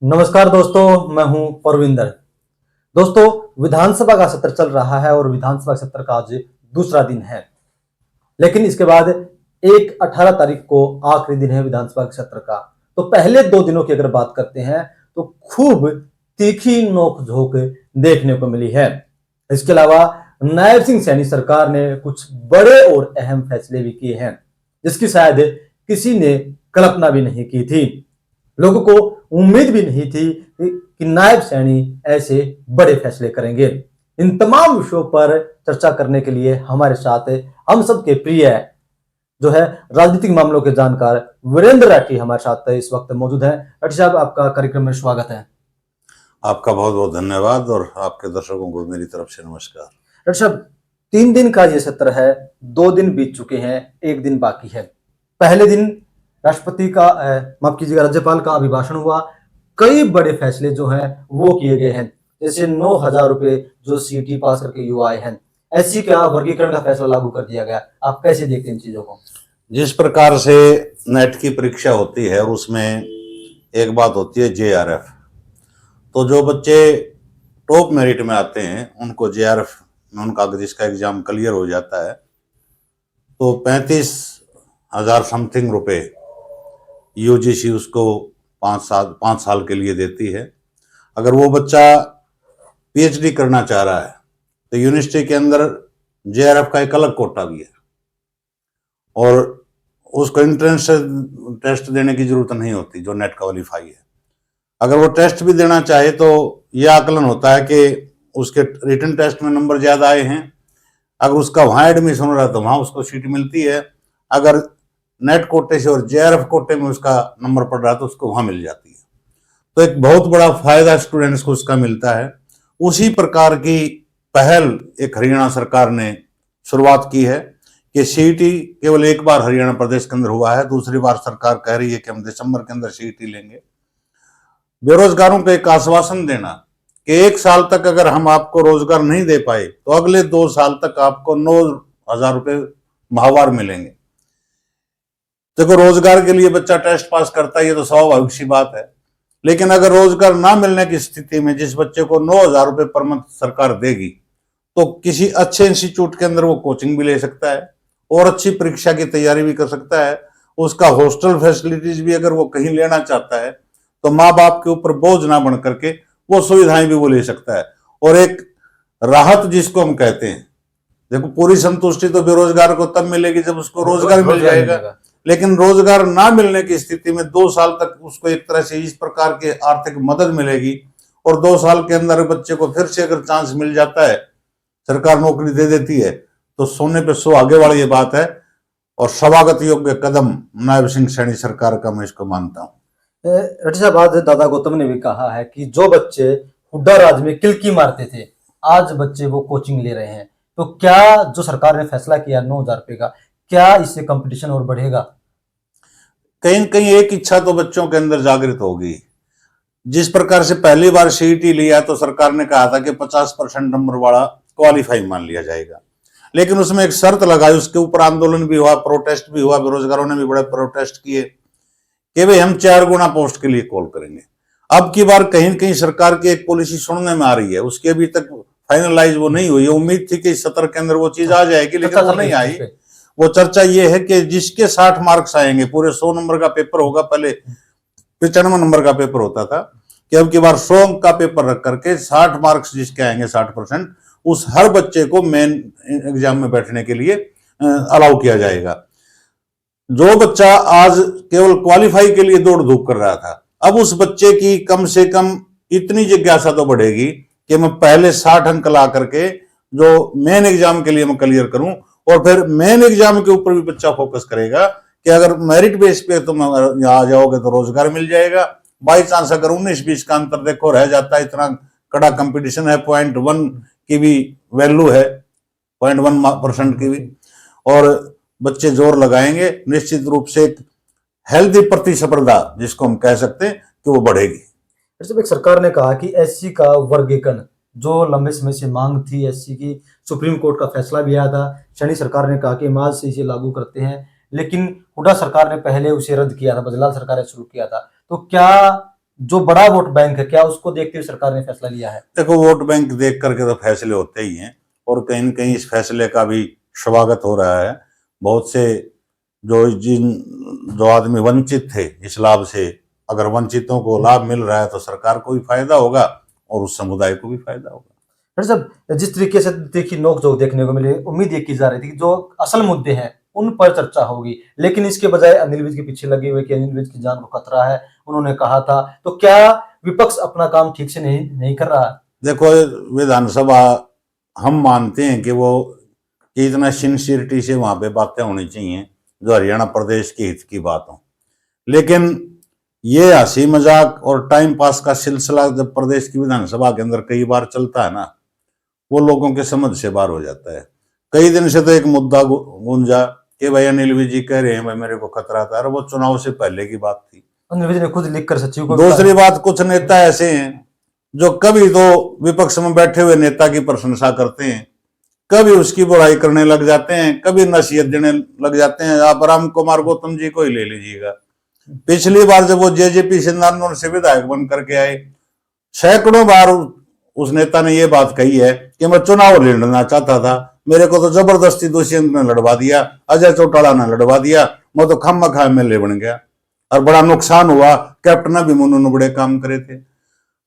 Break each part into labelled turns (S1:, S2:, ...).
S1: नमस्कार दोस्तों, मैं हूं परविंदर। दोस्तों, विधानसभा का सत्र चल रहा है और विधानसभा सत्र का आज दूसरा दिन है। लेकिन इसके बाद 18 तारीख को आखिरी दिन है विधानसभा के सत्र का। तो पहले 2 दिनों की अगर बात करते हैं तो खूब तीखी नोक-झोंक देखने को मिली है। इसके अलावा नायब सिंह सैनी सरकार ने कुछ बड़े और अहम फैसले भी किए हैं, जिसकी शायद किसी ने कल्पना भी नहीं की थी। लोगों को उम्मीद भी नहीं थी कि नायब सैनी ऐसे बड़े फैसले करेंगे। इन तमाम विषयों पर चर्चा करने के लिए हमारे साथ हम सबके प्रिय जो है राजनीतिक मामलों के जानकार वीरेंद्र राठी हमारे साथ इस वक्त मौजूद हैं। राठी साहब, आपका कार्यक्रम में स्वागत है।
S2: आपका बहुत बहुत धन्यवाद और आपके दर्शकों को मेरी तरफ से नमस्कार।
S1: राठी साहब, 3 दिन का ये सत्र है, 2 दिन बीत चुके हैं, 1 दिन बाकी है। पहले दिन राष्ट्रपति का माफ कीजिएगा, राज्यपाल का अभिभाषण हुआ। कई बड़े फैसले जो हैं वो किए गए हैं, जैसे 9,000 रुपए जो सीटी पास करके युवा आए हैं, एससी का वर्गीकरण का फैसला लागू कर दिया गया। आप कैसे देखते हैं इन चीजों को?
S2: जिस प्रकार से नेट की परीक्षा होती है उसमें एक बात होती है जेआरएफ। तो जो बच्चे टॉप मेरिट में आते हैं उनको जेआरएफ में उनका जिसका एग्जाम क्लियर हो जाता है तो 35,000 समथिंग रुपए यूजीसी उसको 5 साल के लिए देती है। अगर वो बच्चा पीएचडी करना चाह रहा है तो यूनिवर्सिटी के अंदर जेआरएफ का एक अलग कोटा भी है और उसको एंट्रेंस टेस्ट देने की जरूरत नहीं होती जो नेट क्वालिफाई है। अगर वो टेस्ट भी देना चाहे तो यह आकलन होता है कि उसके रिटन टेस्ट में नंबर ज्यादा आए हैं, अगर उसका वहां एडमिशन हो रहा है तो वहां उसको सीट मिलती है। अगर नेट कोटे से और जेआरएफ कोटे में उसका नंबर पड़ रहा है तो उसको वहां मिल जाती है। तो एक बहुत बड़ा फायदा स्टूडेंट्स को उसका मिलता है। उसी प्रकार की पहल एक हरियाणा सरकार ने शुरुआत की है कि सीईटी केवल एक बार हरियाणा प्रदेश के अंदर हुआ है, दूसरी बार सरकार कह रही है कि हम दिसंबर के अंदर सीईटी लेंगे। बेरोजगारों को एक आश्वासन देना कि 1 साल तक अगर हम आपको रोजगार नहीं दे पाए तो अगले 2 साल तक आपको 9,000 रुपए माहवार मिलेंगे। देखो, रोजगार के लिए बच्चा टेस्ट पास करता है, ये तो स्वाभाविक सी बात है, लेकिन अगर रोजगार ना मिलने की स्थिति में जिस बच्चे को 9,000 रुपए पर मंथ सरकार देगी तो किसी अच्छे इंस्टीट्यूट के अंदर वो कोचिंग भी ले सकता है और अच्छी परीक्षा की तैयारी भी कर सकता है। उसका हॉस्टल फैसिलिटीज भी अगर वो कहीं लेना चाहता है तो माँ बाप के ऊपर बोझ ना बन करके वो सुविधाएं भी वो ले सकता है। और एक राहत जिसको हम कहते हैं, देखो पूरी संतुष्टि तो बेरोजगार को तब मिलेगी जब उसको रोजगार मिल जाएगा, लेकिन रोजगार ना मिलने की स्थिति में 2 साल तक उसको एक तरह से इस प्रकार की आर्थिक मदद मिलेगी और 2 साल के अंदर बच्चे को फिर से अगर चांस मिल जाता है, सरकार नौकरी दे देती है, तो सोने पे 100 आगे वाली ये बात है और स्वागत योग्य कदम नायब सिंह सैनी सरकार का मैं इसको मानता हूँ।
S1: राठी साहब, आज दादा गौतम ने भी कहा है कि जो बच्चे हुड्डा राज में किल्की मारते थे, आज बच्चे वो कोचिंग ले रहे हैं। तो क्या जो सरकार ने फैसला किया 9,000 रुपए का, क्या इससे कंपटीशन और बढ़ेगा?
S2: कहीं न कहीं एक इच्छा तो बच्चों के अंदर जागृत होगी। जिस प्रकार से पहली बार सीईटी लिया तो सरकार ने कहा था कि 50% नंबर वाला क्वालिफाई मान लिया जाएगा, लेकिन उसमें एक शर्त लगाई, उसके ऊपर आंदोलन भी हुआ, प्रोटेस्ट भी हुआ, बेरोजगारों ने भी बड़े प्रोटेस्ट किए कि भाई हम 4 गुना पोस्ट के लिए कॉल करेंगे। अब की बार कहीं न कहीं सरकार की एक पॉलिसी सुनने में आ रही है, उसकी अभी तक फाइनलाइज वो नहीं हुई। उम्मीद थी कि इस सत्र के अंदर वो चीज आ जाएगी, लेकिन वो नहीं आई। वो चर्चा ये है कि जिसके 60 मार्क्स आएंगे, पूरे 100 नंबर का पेपर होगा, पहले 95 नंबर का पेपर होता था, कि अब की बार 100 अंक का पेपर रख करके 60 मार्क्स जिसके आएंगे 60%, उस हर बच्चे को मेन एग्जाम में बैठने के लिए अलाउ किया जाएगा। जो बच्चा आज केवल क्वालिफाई के लिए दौड़ धूप कर रहा था, अब उस बच्चे की कम से कम इतनी जिज्ञासा तो बढ़ेगी कि मैं पहले 60 अंक ला करके जो मेन एग्जाम के लिए मैं क्लियर करूं, और फिर मेन एग्जाम के ऊपर भी बच्चा फोकस करेगा कि अगर मेरिट बेस पे तुम आ जाओगे तो रोजगार मिल जाएगा। बाई चांस अगर 19-20 का अंतर देखो रह जाता है, इतना कड़ा कंपटीशन है, 0.1 की भी वैल्यू है, 0.1% की भी, और बच्चे जोर लगाएंगे, निश्चित रूप से एक हेल्दी प्रतिस्पर्धा जिसको हम कह सकते हैं कि वो बढ़ेगी।
S1: एक सरकार ने कहा कि एससी का वर्गीकरण जो लंबे समय से मांग थी एससी की, सुप्रीम कोर्ट का फैसला भी आया था। सैनी सरकार ने कहा कि मार्च से इसे लागू करते हैं, लेकिन हुड्डा सरकार ने पहले उसे रद्द किया था, बजलाल सरकार ने शुरू किया था। तो क्या जो बड़ा वोट बैंक है, क्या उसको देखते हुए सरकार ने फैसला लिया है?
S2: देखो, वोट बैंक देख करके तो फैसले होते ही हैं, और कहीं न कहीं इस फैसले का भी स्वागत हो रहा है। बहुत से जो आदमी वंचित थे इस लाभ से, अगर वंचितों को लाभ मिल रहा है तो सरकार को भी फायदा होगा और उस समुदाय को भी फायदा होगा।
S1: डॉक्टर साहब, जिस तरीके से देखिए नोकझोंक देखने को मिले, उम्मीद ये की जा रही थी कि जो असल मुद्दे हैं उन पर चर्चा होगी, लेकिन इसके बजाय अनिल विज के पीछे लगे हुए कि अनिल विज की जान को खतरा है, उन्होंने कहा था। तो क्या विपक्ष अपना काम ठीक से नहीं कर रहा?
S2: देखो, विधानसभा हम मानते हैं कि वो कि इतना सिंसियरिटी से वहां पे बातें होनी चाहिए जो हरियाणा प्रदेश के हित की बात हो, लेकिन ये हंसी मजाक और टाइम पास का सिलसिला जब प्रदेश की विधानसभा के अंदर कई बार चलता है ना, वो लोगों के समझ से बाहर हो जाता है। कई दिन से तो एक मुद्दा गूंजा कि भाई अनिल विज जी कह रहे हैं भाई मेरे को खतरा था, और वो चुनाव से पहले की बात थी।
S1: अनिल विज ने खुद लिखकर सचिव को
S2: दूसरी बात, कुछ नेता ऐसे हैं जो कभी तो विपक्ष में बैठे हुए नेता की प्रशंसा करते हैं, कभी उसकी बुराई करने लग जाते हैं, कभी नसीहत देने लग जाते हैं। आप राम कुमार गौतम जी को ही ले लीजिएगा। पिछली बार जब वो जेजेपी से नांदोड़ से विधायक बन करके आए, सैकड़ों बार उस नेता ने ये बात कही है कि मैं चुनाव लड़ना चाहता था, मेरे को तो जबरदस्ती दुष्यंत ने लड़वा दिया, अजय चौटाला ने लड़वा दिया, मैं तो खामखा एमएलए बन गया और बड़ा नुकसान हुआ। कैप्टन अभिमन्यु ने बड़े काम करे थे।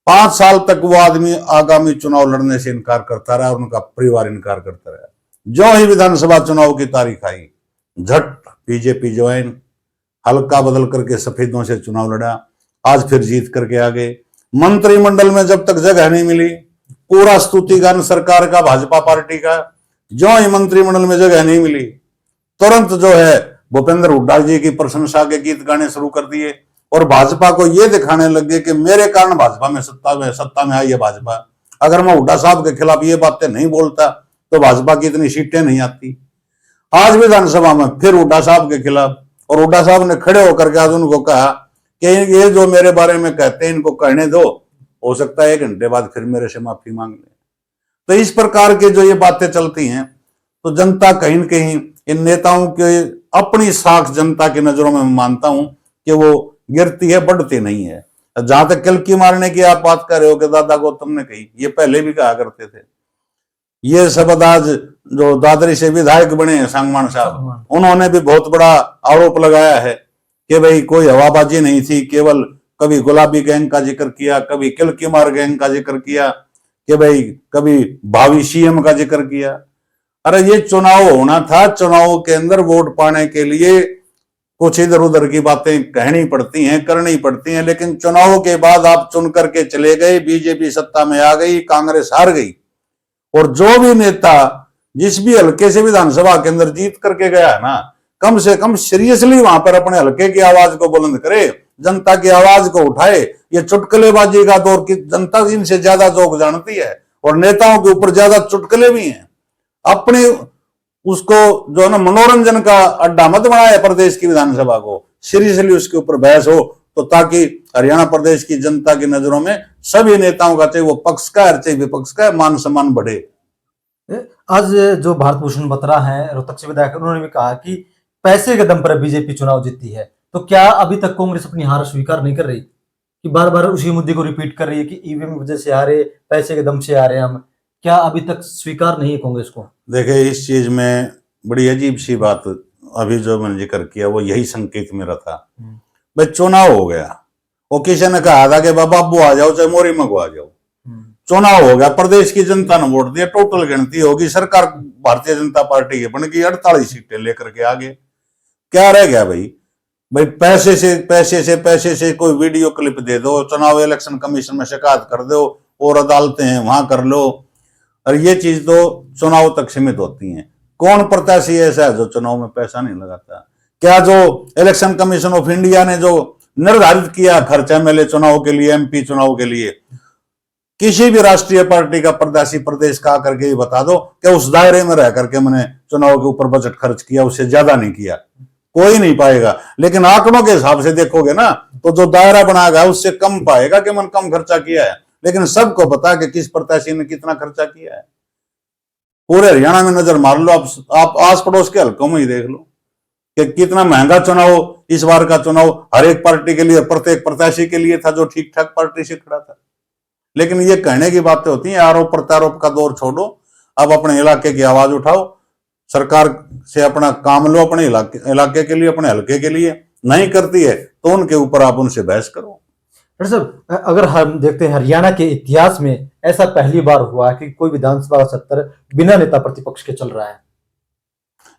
S2: 5 साल तक वो आदमी आगामी चुनाव लड़ने से इनकार करता रहा और उनका परिवार इनकार करता रहा। जो ही विधानसभा चुनाव की तारीख आई, झट बीजेपी ज्वाइन, हल्का बदल करके सफेदों से चुनाव लड़ा, आज फिर जीत करके आ गए। मंत्रिमंडल में जब तक जगह नहीं मिली, पूरा स्तुतिगान सरकार का, भाजपा पार्टी का, जो ही मंत्रिमंडल में जगह नहीं मिली, तुरंत जो है भूपेंद्र हुड्डा जी की प्रशंसा के गीत गाने शुरू कर दिए और भाजपा को ये दिखाने लगे कि मेरे कारण भाजपा में सत्ता में आई है भाजपा। अगर मैं हुड्डा साहब के खिलाफ ये बातें नहीं बोलता तो भाजपा की इतनी सीटें नहीं आती। आज विधानसभा में फिर हुड्डा साहब के खिलाफ, और हुड्डा साहब ने खड़े होकर के आज उनको कहा कि ये जो मेरे बारे में कहते हैं इनको कहने दो, हो सकता है 1 घंटे बाद फिर मेरे से माफी मांग ले। तो इस प्रकार के जो ये बातें चलती हैं, तो जनता कहीं न कहीं इन नेताओं के अपनी साख जनता की नजरों में मानता हूं कि वो गिरती है, बढ़ती नहीं है। जहां तक किलकी मारने की आप बात कर रहे हो कि दादा गौतम ने कही, ये पहले भी कहा करते थे। ये सब आज जो दादरी से विधायक बने हैं सांगवान साहब, उन्होंने भी बहुत बड़ा आरोप लगाया है कि भाई कोई हवाबाजी नहीं थी, केवल कभी गुलाबी गैंग का जिक्र किया, कभी किलकी मार गैंग का जिक्र किया, कि भाई कभी भावी सीएम का जिक्र किया। अरे ये चुनाव होना था, चुनाव के अंदर वोट पाने के लिए कुछ इधर उधर की बातें कहनी पड़ती हैं, करनी पड़ती हैं, लेकिन चुनाव के बाद आप चुन करके चले गए, बीजेपी सत्ता में आ गई, कांग्रेस हार गई, और जो भी नेता जिस भी हल्के से विधानसभा के अंदर जीत करके गया है ना, कम से कम सीरियसली वहां पर अपने हल्के की आवाज को बुलंद करे, जनता की आवाज को उठाए। ये चुटकुलेबाजी का दौर की जनता इनसे ज्यादा जोक जानती है, और नेताओं के ऊपर ज्यादा चुटकुले भी हैं। अपने उसको जो है ना मनोरंजन का अड्डा मत बनाए प्रदेश की विधानसभा को, सीरियसली उसके ऊपर बहस हो, तो ताकि हरियाणा प्रदेश की जनता की नजरों में सभी नेताओं का, चाहे वो पक्ष का है चाहे विपक्ष का, मान सम्मान बढ़े।
S1: आज जो भारत भूषण बत्रा है रोहतक से विधायक, उन्होंने भी कहा कि पैसे के दम पर बीजेपी चुनाव जीतती है। तो क्या अभी तक कांग्रेस अपनी हार स्वीकार नहीं कर रही, कि बार बार उसी मुद्दे को रिपीट कर रही है कि ईवीएम की वजह से हारे, पैसे के दम से हारे हम? क्या अभी तक स्वीकार नहीं है कांग्रेस को?
S2: देखिए, इस चीज में बड़ी अजीब सी बात अभी जो मैंने जिक्र किया वो यही संकेत मेरा था। भाई चुनाव हो गया, वो किसी ने कहा था कि बाबा अब्बू आ जाओ चाहे मोरी मंगवा जाओ। चुनाव हो गया, प्रदेश की जनता ने वोट दिया, टोटल गिनती होगी, सरकार भारतीय जनता पार्टी की बन गई, 48 सीटें लेकर के आगे। क्या रह गया भाई? भाई पैसे से कोई वीडियो क्लिप दे दो, चुनाव इलेक्शन कमीशन में शिकायत कर दो, और अदालतें हैं वहां कर लो, और ये चीज तो चुनाव तक सीमित होती हैं। कौन प्रत्याशी ऐसा है जो चुनाव में पैसा नहीं लगाता? क्या जो इलेक्शन कमीशन ऑफ इंडिया ने जो निर्धारित किया खर्चा एमएलए चुनाव के लिए, एमपी चुनाव के लिए, किसी भी राष्ट्रीय पार्टी का प्रत्याशी प्रदेश का आकर के बता दो कि उस दायरे में रह करके मैंने चुनाव के ऊपर बजट खर्च किया, उससे ज्यादा नहीं किया, कोई नहीं पाएगा। लेकिन आंकड़ों के हिसाब से देखोगे ना, तो जो दायरा बना गया उससे कम पाएगा कि मैंने कम खर्चा किया है। लेकिन सबको पता है कि किस प्रत्याशी ने कितना खर्चा किया है। पूरे हरियाणा में नजर मार लो, आप आस पड़ोस के हल्कों में ही देख लो कि कितना महंगा चुनाव इस बार का चुनाव हर एक पार्टी के लिए, प्रत्येक प्रत्याशी के लिए था जो ठीक ठाक पार्टी से खड़ा था। लेकिन ये कहने की बातें होती हैं, आरोप प्रत्यारोप का दौर छोड़ो, अब अपने इलाके की आवाज उठाओ, सरकार से अपना काम लो, अपने इलाके के लिए, अपने हल्के के लिए। नहीं करती है तो उनके ऊपर आप उनसे बहस करो।
S1: डॉक्टर साहब, अगर हम देखते हैं हरियाणा के इतिहास में ऐसा पहली बार हुआ है कि कोई विधानसभा सत्र बिना नेता प्रतिपक्ष के चल रहा है।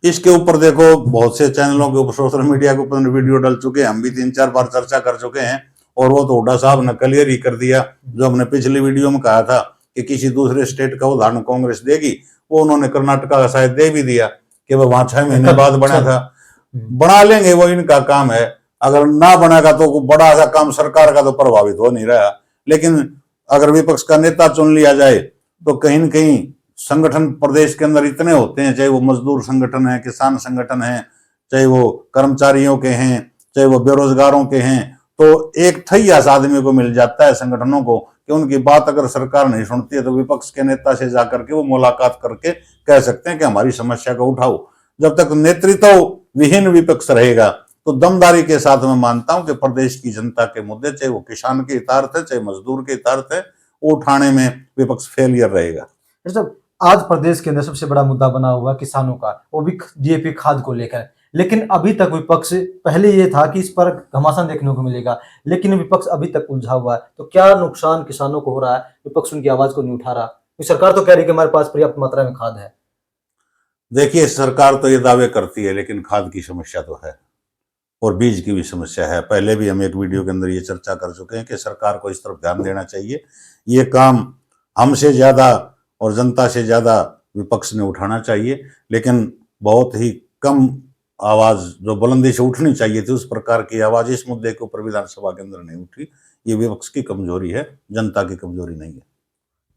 S2: इसके ऊपर देखो बहुत से चैनलों के ऊपर, सोशल मीडिया के ऊपर वीडियो डल चुके हैं, हम भी 3-4 बार चर्चा कर चुके हैं। और वो तो हुड्डा साहब ने क्लियर ही कर दिया, जो हमने पिछली वीडियो में कहा था कि किसी दूसरे स्टेट का उदाहरण कांग्रेस देगी, वो उन्होंने कर्नाटका का शायद दे भी दिया कि वो वहां 6 महीने बाद बना था। बना लेंगे, वो इनका काम है। अगर ना बनेगा तो बड़ा सा काम सरकार का तो प्रभावित हो नहीं रहा। लेकिन अगर विपक्ष का नेता चुन लिया जाए तो कहीं न कहीं संगठन प्रदेश के अंदर इतने होते हैं, चाहे वो मजदूर संगठन है, किसान संगठन है, चाहे वो कर्मचारियों के हैं, चाहे वो बेरोजगारों के हैं, तो एक ठैयास आदमी को मिल जाता है संगठनों को कि उनकी बात अगर सरकार नहीं सुनती है तो विपक्ष के नेता से जाकर के वो मुलाकात करके कह सकते हैं कि हमारी समस्या को उठाओ। जब तक नेतृत्व विहीन विपक्ष रहेगा तो दमदारी के साथ मैं मानता हूं कि प्रदेश की जनता के मुद्दे, चाहे वो किसान के हितार्थ है, चाहे मजदूर के हितार्थ है, वो उठाने में विपक्ष फेलियर रहेगा।
S1: आज प्रदेश के अंदर सबसे बड़ा मुद्दा बना हुआ किसानों का, वो भी डीएपी खाद को लेकर। लेकिन अभी तक विपक्ष, पहले ये था कि इस पर घमासान देखने को मिलेगा, लेकिन विपक्ष अभी तक उलझा हुआ है। तो क्या नुकसान किसानों को हो रहा है? विपक्ष उनकी आवाज को नहीं उठा रहा। तो सरकार तो कह रही है कि हमारे पास पर्याप्त मात्रा में खाद है।
S2: देखिए, सरकार तो ये दावे करती है, लेकिन खाद की समस्या तो है और बीज की भी समस्या है। पहले भी हम एक वीडियो के अंदर ये चर्चा कर चुके हैं कि सरकार को इस तरफ ध्यान देना चाहिए। ये काम हमसे ज्यादा और जनता से ज्यादा विपक्ष ने उठाना चाहिए, लेकिन बहुत ही कम आवाज जो बुलंदी से उठनी चाहिए थी, उस प्रकार की आवाज इस मुद्दे के ऊपर विधानसभा के अंदर नहीं उठी। ये विपक्ष की कमजोरी है, जनता की कमजोरी नहीं है।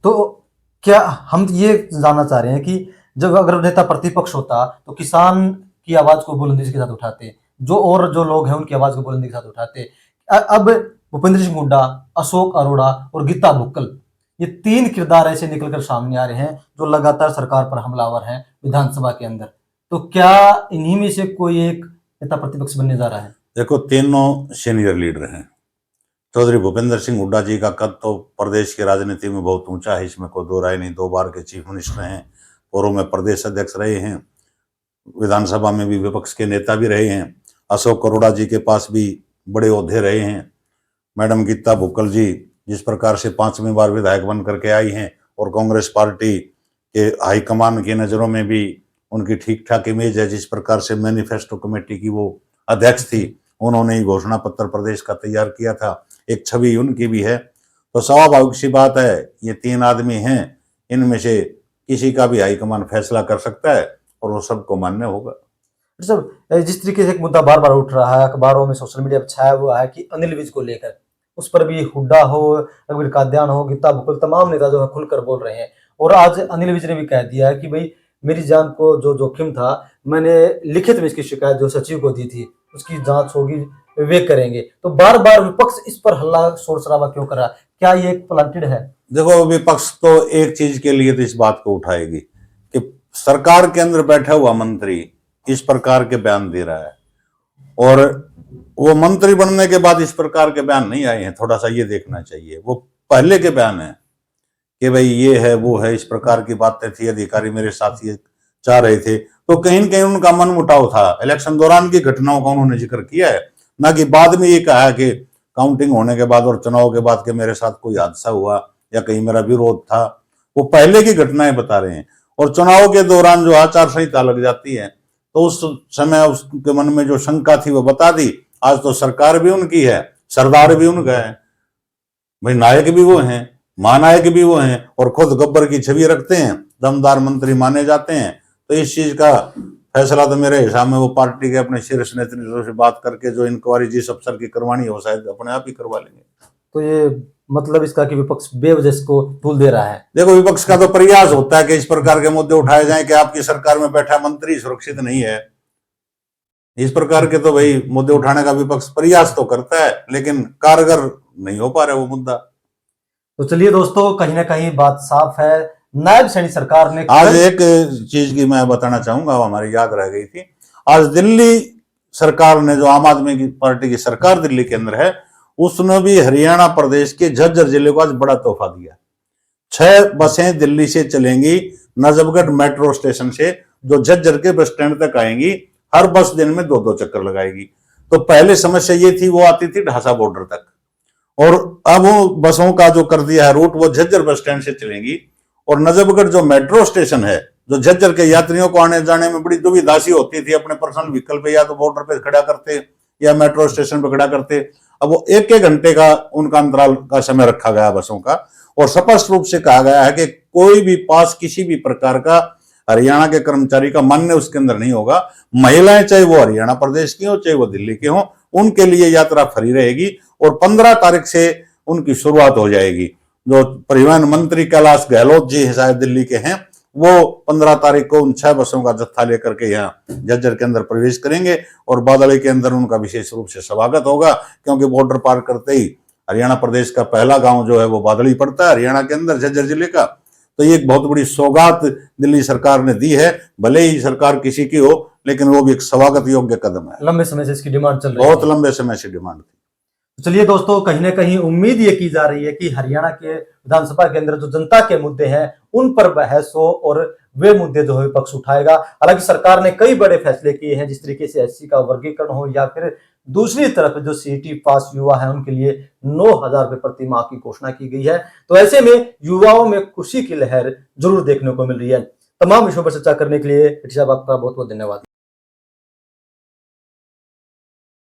S1: तो क्या हम ये जानना चाह रहे हैं कि जब अगर नेता प्रतिपक्ष होता तो किसान की आवाज को बुलंदी के साथ उठाते, जो लोग हैं उनकी आवाज को बुलंदी के साथ उठाते। अब भूपेंद्र सिंह हुड्डा, अशोक अरोड़ा और गीता भुक्कल, ये 3 किरदार ऐसे निकलकर सामने आ रहे हैं जो लगातार सरकार पर हमलावर हैं विधानसभा के अंदर। तो क्या इन्हीं में से कोई एक नेता प्रतिपक्ष बनने जा रहा है?
S2: देखो, तीनों सीनियर लीडर हैं। चौधरी भूपेंद्र सिंह हुड्डा जी का कद तो प्रदेश की राजनीति में बहुत ऊंचा है, इसमें कोई दो राय नहीं। 2 बार के चीफ मिनिस्टर हैं, पूर्व में प्रदेश अध्यक्ष रहे हैं, विधानसभा में भी विपक्ष के नेता भी रहे हैं। अशोक अरोड़ा जी के पास भी बड़े ओहदे रहे हैं। मैडम गीता भुक्कल जी जिस प्रकार से 5वीं बार विधायक बन करके आई हैं और कांग्रेस पार्टी के हाईकमान की नज़रों में भी उनकी ठीक ठाक इमेज है। जिस प्रकार से मैनिफेस्टो कमेटी की वो अध्यक्ष थी, उन्होंने ही घोषणा पत्र प्रदेश का तैयार किया था, एक छवि उनकी भी है। तो स्वाभाविक सी बात है, ये 3 आदमी हैं, इनमें से किसी का भी हाईकमान फैसला कर सकता है और वो सबको मान्य होगा।
S1: सब जिस तरीके से एक मुद्दा बार बार उठ रहा है, अखबारों में, सोशल मीडिया पर छाया हुआ है कि अनिल विज को लेकर, उस पर भी हुड्डा हो, रघुवीर कादियान हो, गीता भुक्कल, तमाम नेता जो है खुलकर बोल रहे हैं। और आज अनिल विज ने भी कह दिया है कि भाई मेरी जान को जो जोखिम था, मैंने लिखित में इसकी शिकायत जो सचिव को दी थी, उसकी जांच होगी, वे करेंगे। तो बार बार विपक्ष इस पर हल्ला शोर शराबा क्यों कर रहा है? क्या ये एक प्लांटेड है?
S2: देखो, विपक्ष तो एक चीज के लिए तो इस बात को उठाएगी कि सरकार के अंदर बैठा हुआ मंत्री इस प्रकार के बयान दे रहा है और वो मंत्री बनने के बाद इस प्रकार के बयान नहीं आए हैं। थोड़ा सा ये देखना चाहिए, वो पहले के बयान है कि भाई ये है वो है, इस प्रकार की बातें थी, अधिकारी मेरे साथ ये चाह रहे थे। तो कहीं न कहीं उनका मन मुटाव था। इलेक्शन दौरान की घटनाओं का उन्होंने जिक्र किया है, ना कि बाद में ये कहा कि काउंटिंग होने के बाद और चुनाव के बाद के मेरे साथ कोई हादसा हुआ या कहीं मेरा विरोध था। वो पहले की घटनाएं बता रहे हैं। और चुनाव के दौरान जो आचार संहिता लग जाती है तो उस समय उसके मन में जो शंका थी वो बता दी। आज तो सरकार भी उनकी है, सरदार भी उनका है, भाई नायक भी वो हैं, महानायक भी वो हैं और खुद गब्बर की छवि रखते हैं, दमदार मंत्री माने जाते हैं। तो इस चीज का फैसला तो मेरे हिसाब में वो पार्टी के अपने शीर्ष नेतृत्व से बात करके जो इंक्वायरी जिस अफसर की करवानी हो शायद अपने आप ही करवा लेंगे।
S1: तो ये मतलब इसका कि विपक्ष बेवजह को तूल दे रहा है।
S2: देखो, विपक्ष का तो प्रयास होता है कि इस प्रकार के मुद्दे उठाए जाएं कि आपकी सरकार में बैठा मंत्री सुरक्षित नहीं है। इस प्रकार के तो भाई मुद्दे उठाने का विपक्ष प्रयास तो करता है, लेकिन कारगर नहीं हो पा रहा वो मुद्दा।
S1: तो चलिए दोस्तों, कहीं ना कहीं बात साफ है, नायब सैनी सरकार ने
S2: आज एक चीज की मैं बताना चाहूंगा, हमारी याद रह गई थी। आज दिल्ली सरकार ने, जो आम आदमी की पार्टी की सरकार दिल्ली के अंदर है, उसने भी हरियाणा प्रदेश के झज्जर जिले को आज बड़ा तोहफा दिया। 6 बसें दिल्ली से चलेंगी नजफगढ़ मेट्रो स्टेशन से, जो झज्जर के बस स्टैंड तक आएंगी। हर बस दिन में 2-2 चक्कर लगाएगी। तो पहले समस्या ये थी, वो आती थी ढासा बॉर्डर तक, और अब वो बसों का जो कर दिया है रूट, वो झज्जर बस स्टैंड से चलेंगी। और नजफगढ़ जो मेट्रो स्टेशन है, जो झज्जर के यात्रियों को आने जाने में बड़ी दुविधा सी होती थी, अपने पर्सनल व्हीकल पे या तो बॉर्डर पे खड़ा करते या मेट्रो स्टेशन पे खड़ा करते, अब वो 1-1 घंटे का उनका अंतराल का समय रखा गया बसों का। और स्पष्ट रूप से कहा गया है कि कोई भी पास किसी भी प्रकार का हरियाणा के कर्मचारी का मान्य उसके अंदर नहीं होगा। महिलाएं चाहे वो हरियाणा प्रदेश की हो चाहे वो दिल्ली की हो, उनके लिए यात्रा फ्री रहेगी। और 15 तारीख से उनकी शुरुआत हो जाएगी। जो परिवहन मंत्री कैलाश गहलोत जी शायद दिल्ली के हैं, वो 15 तारीख को उन 6 बसों का जत्था लेकर के यहाँ झज्जर के अंदर प्रवेश करेंगे। और बादली के अंदर उनका विशेष रूप से स्वागत होगा, क्योंकि बॉर्डर पार करते ही हरियाणा प्रदेश का पहला गांव जो है वो बादली पड़ता है हरियाणा के अंदर, झज्जर जिले का। तो ये एक बहुत बड़ी सौगात दिल्ली सरकार ने दी है। भले ही सरकार किसी की हो, लेकिन वो भी एक स्वागत योग्य कदम है।
S1: लंबे समय से इसकी डिमांड चल रही है,
S2: बहुत लंबे समय से डिमांड थी।
S1: चलिए दोस्तों, कहीं ना कहीं उम्मीद ये की जा रही है कि हरियाणा के विधानसभा के अंदर जो जनता के मुद्दे हैं उन पर बहस हो और वे मुद्दे जो है विपक्ष उठाएगा। हालांकि सरकार ने कई बड़े फैसले किए हैं, जिस तरीके से एससी का वर्गीकरण हो, या फिर दूसरी तरफ जो सीईटी पास युवा है उनके लिए 9,000 रुपए प्रति माह की घोषणा की गई है। तो ऐसे में युवाओं में खुशी की लहर जरूर देखने को मिल रही है। तमाम विषयों पर चर्चा करने के लिए साहब आपका बहुत बहुत धन्यवाद।